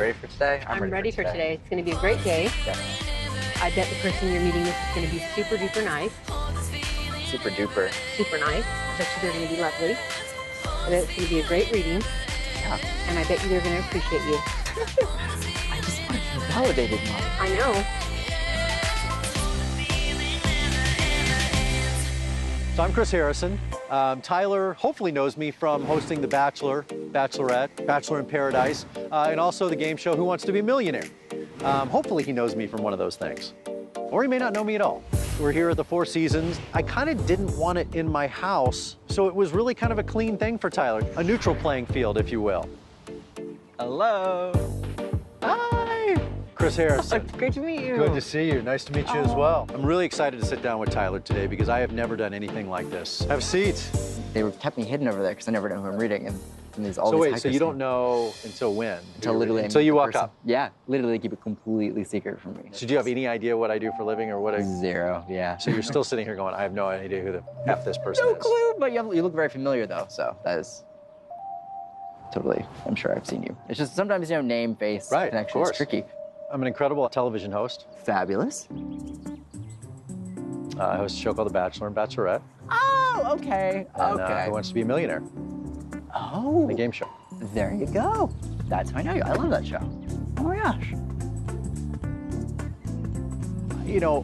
ready for today? I'm ready for today. It's going to be a great day. Definitely. I bet the person you're meeting with is going to be super duper nice. Super duper. Super nice. I bet you they're going to be lovely. I bet it's going to be a great reading. Yeah. And I bet you they're going to appreciate you. I just want to feel validated, Mom. I know. So I'm Chris Harrison. Tyler hopefully knows me from hosting The Bachelor, Bachelorette, Bachelor in Paradise, and also the game show Who Wants to Be a Millionaire. Hopefully he knows me from one of those things. Or he may not know me at all. We're here at the Four Seasons. I kind of didn't want it in my house, so it was really kind of a clean thing for Tyler. A neutral playing field, if you will. Hello. Hi. Chris Harrison. Great to meet you. Good to see you. Nice to meet you as well. I'm really excited to sit down with Tyler today because I have never done anything like this. Have a seat. They kept me hidden over there because I never know who I'm reading. And there's all So these wait, so you don't know until when? Until you walk up? Yeah, literally keep it completely secret from me. So do you have any idea what I do for a living or what I... Zero, yeah. So you're still sitting here going, I have no idea who the F this person No is. clue, but you look very familiar though, so that is totally, I'm sure I've seen you. It's just sometimes, you know, name, face, Right, connection of is course. tricky. I'm an incredible television host. Fabulous. I host a show called The Bachelor and Bachelorette. Oh, okay, And, okay. Who Wants to Be a Millionaire? Oh. The game show. There you go. That's how I know you. I love that show. Oh my gosh. You know,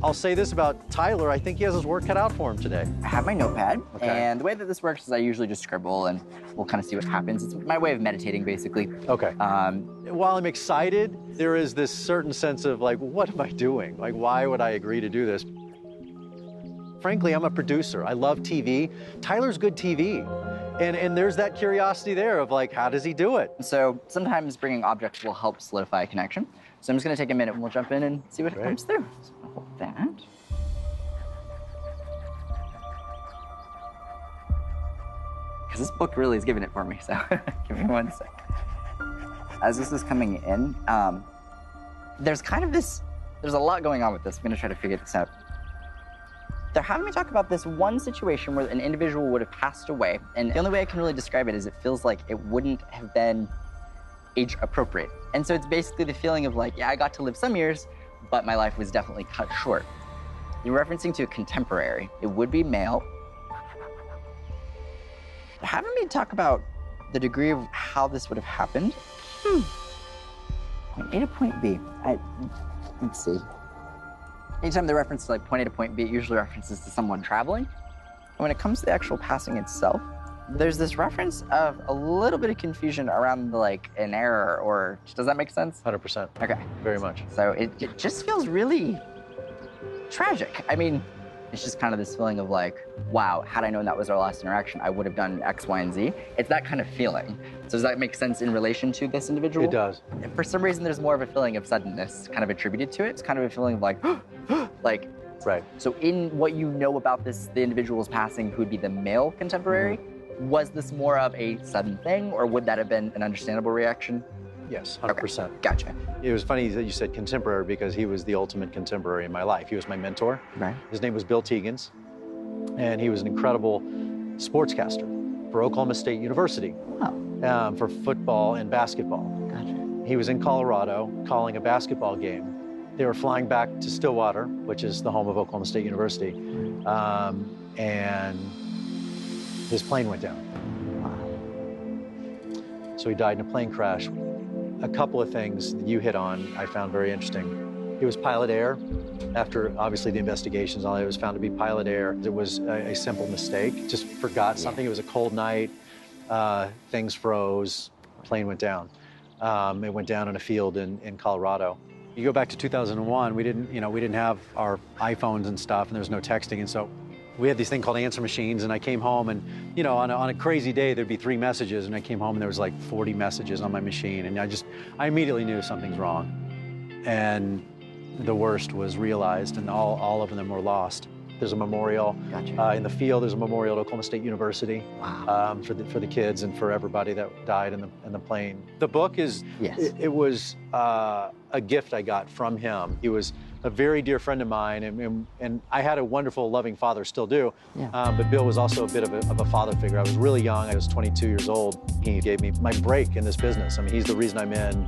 I'll say this about Tyler. I think he has his work cut out for him today. I have my notepad, Okay. and the way that this works is I usually just scribble, and we'll kind of see what happens. It's my way of meditating, basically. Okay. While I'm excited, there is this certain sense of like, what am I doing? Like, why would I agree to do this? Frankly, I'm a producer. I love TV. Tyler's good TV. And there's that curiosity there of like, how does he do it? So sometimes bringing objects will help solidify a connection. So I'm just going to take a minute and we'll jump in and see what comes through. So I'll hold that. Because this book really is giving it for me, so give me one sec. As this is coming in, there's a lot going on with this. I'm going to try to figure this out. They're having me talk about this one situation where an individual would have passed away, and the only way I can really describe it is it feels like it wouldn't have been age appropriate. And so it's basically the feeling of like, yeah, I got to live some years, but my life was definitely cut short. You're referencing to a contemporary. It would be male. They're having me talk about the degree of how this would have happened. Point A to point B. Let's see. Anytime they reference to like point A to point B, it usually references to someone traveling. And when it comes to the actual passing itself, there's this reference of a little bit of confusion around like an error, or does that make sense? 100%. Okay. Very much. So it just feels really tragic. I mean, it's just kind of this feeling of like, wow, had I known that was our last interaction, I would have done X, Y, and Z. It's that kind of feeling. So does that make sense in relation to this individual? It does. For some reason, there's more of a feeling of suddenness kind of attributed to it. It's kind of a feeling of like, like, Right. so in what you know about this, the individual's passing, who would be the male contemporary, was this more of a sudden thing, or would that have been an understandable reaction? Yes, 100%. Okay. Gotcha. It was funny that you said contemporary because he was the ultimate contemporary in my life. He was my mentor. Right. His name was Bill Tegans, and he was an incredible sportscaster for Oklahoma State University. Wow. For football and basketball. Gotcha. He was in Colorado calling a basketball game. They were flying back to Stillwater, which is the home of Oklahoma State University, and his plane went down. So he died in a plane crash. A couple of things that you hit on I found very interesting. It was pilot error. After, obviously, the investigations, all it was found to be pilot error. It was a simple mistake. Just forgot something. It was a cold night. Things froze. Plane went down. It went down in a field in Colorado. You go back to 2001. We didn't have our iPhones and stuff, and there was no texting, and so we had this thing called answer machines. And I came home, and on a crazy day there'd be 3 messages, and I came home and there was like 40 messages on my machine, and I immediately knew something's wrong, and the worst was realized, and all of them were lost. There's a memorial in the field. There's a memorial at Oklahoma State University. Wow. For the kids and for everybody that died in the plane. The book is it was a gift I got from him. He was a very dear friend of mine, and I had a wonderful, loving father, still do. Yeah. But Bill was also a bit of a father figure. I was really young. I was 22 years old. He gave me my break in this business. I mean, he's the reason I'm in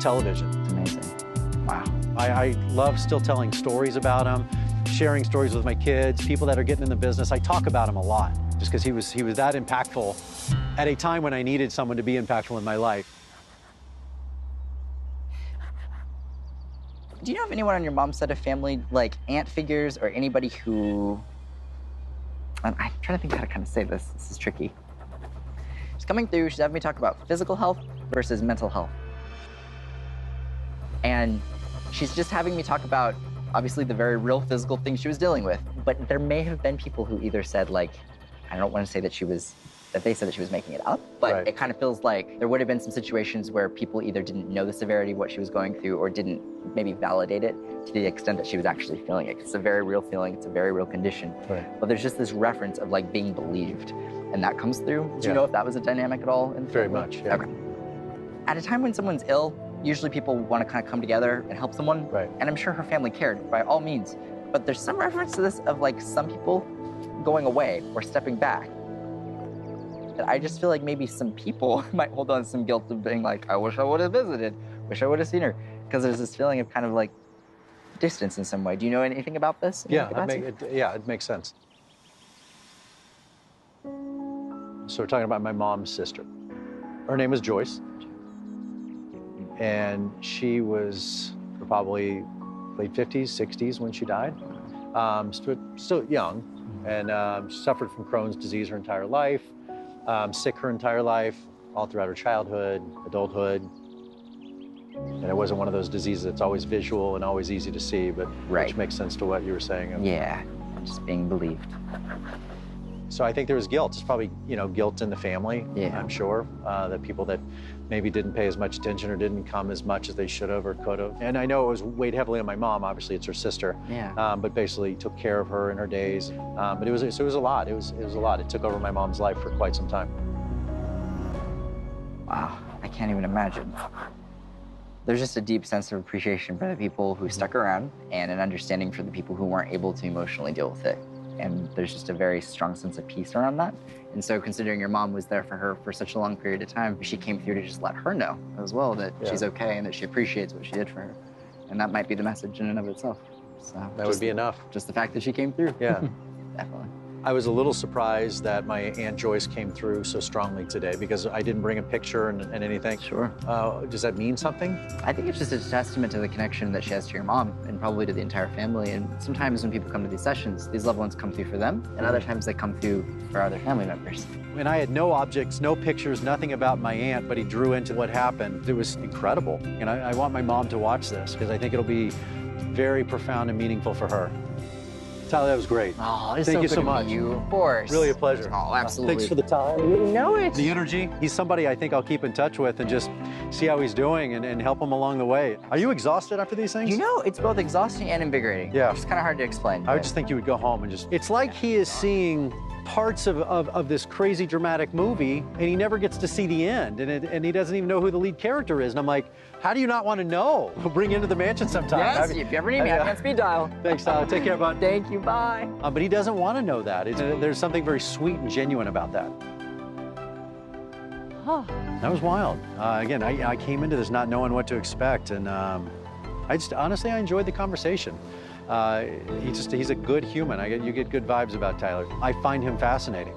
television. It's amazing. Wow. I love still telling stories about him, sharing stories with my kids, people that are getting in the business. I talk about him a lot just because he was that impactful at a time when I needed someone to be impactful in my life. Do you know of anyone on your mom's side of family, like aunt figures or anybody who, I'm trying to think how to kind of say this. This is tricky. She's coming through, she's having me talk about physical health versus mental health. And she's just having me talk about, obviously, the very real physical things she was dealing with. But there may have been people who either said, like, I don't want to say that they said that she was making it up, but Right. it kind of feels like there would have been some situations where people either didn't know the severity of what she was going through or didn't maybe validate it to the extent that she was actually feeling it. It's a very real feeling, it's a very real condition. Right. But there's just this reference of like being believed, and that comes through. Do you Yeah. know if that was a dynamic at all? Very much, yeah. Okay. At a time when someone's ill, usually people want to kind of come together and help someone. Right. And I'm sure her family cared by all means. But there's some reference to this of like some people going away or stepping back. That I just feel like maybe some people might hold on to some guilt of being like, I wish I would have visited, wish I would have seen her. Because there's this feeling of kind of like distance in some way. Do you know anything about this? in Yeah, any capacity? it makes sense. So we're talking about my mom's sister. Her name was Joyce. And she was probably late 50s, 60s when she died. Still young. And she suffered from Crohn's disease her entire life, sick her entire life, all throughout her childhood, adulthood. And it wasn't one of those diseases that's always visual and always easy to see, but Right. which makes sense to what you were saying. Yeah, just being believed. So I think there was guilt. It's probably, guilt in the family, Yeah. I'm sure, that people that maybe didn't pay as much attention or didn't come as much as they should have or could have. And I know it was weighed heavily on my mom. Obviously, it's her sister. Yeah. But basically took care of her in her days. But it was a lot. It was a lot. It took over my mom's life for quite some time. Wow, I can't even imagine. There's just a deep sense of appreciation for the people who stuck around and an understanding for the people who weren't able to emotionally deal with it. And there's just a very strong sense of peace around that. And so considering your mom was there for her for such a long period of time, she came through to just let her know as well that Yeah. she's okay and that she appreciates what she did for her. And that might be the message in and of itself. So That would be enough. Just the fact that she came through. Yeah. Definitely. I was a little surprised that my Aunt Joyce came through so strongly today because I didn't bring a picture and anything. Sure. Does that mean something? I think it's just a testament to the connection that she has to your mom and probably to the entire family. And sometimes when people come to these sessions, these loved ones come through for them, and other times they come through for other family members. And I had no objects, no pictures, nothing about my aunt, but he drew into what happened. It was incredible. And I want my mom to watch this because I think it'll be very profound and meaningful for her. Tyler, that was great. Oh, it's Thank so you good so to much. meet you, of course. Really a pleasure. Oh, absolutely. Thanks for the time. You know it. The energy. He's somebody I think I'll keep in touch with and just see how he's doing and help him along the way. Are you exhausted after these things? You know, it's both exhausting and invigorating. Yeah. It's kind of hard to explain. I would but- just think you would go home and just... It's like he is seeing parts of this crazy dramatic movie and he never gets to see the end and he doesn't even know who the lead character is. And I'm like, how do you not want to know? We'll bring you into the mansion sometime. Yes, if you ever need me, I'm on speed dial. Thanks, Tyler. Take care, bud. Thank you, bye. But he doesn't want to know that. There's something very sweet and genuine about that. That was wild. Again, I came into this not knowing what to expect, and honestly, I enjoyed the conversation. He's a good human. You get good vibes about Tyler. I find him fascinating.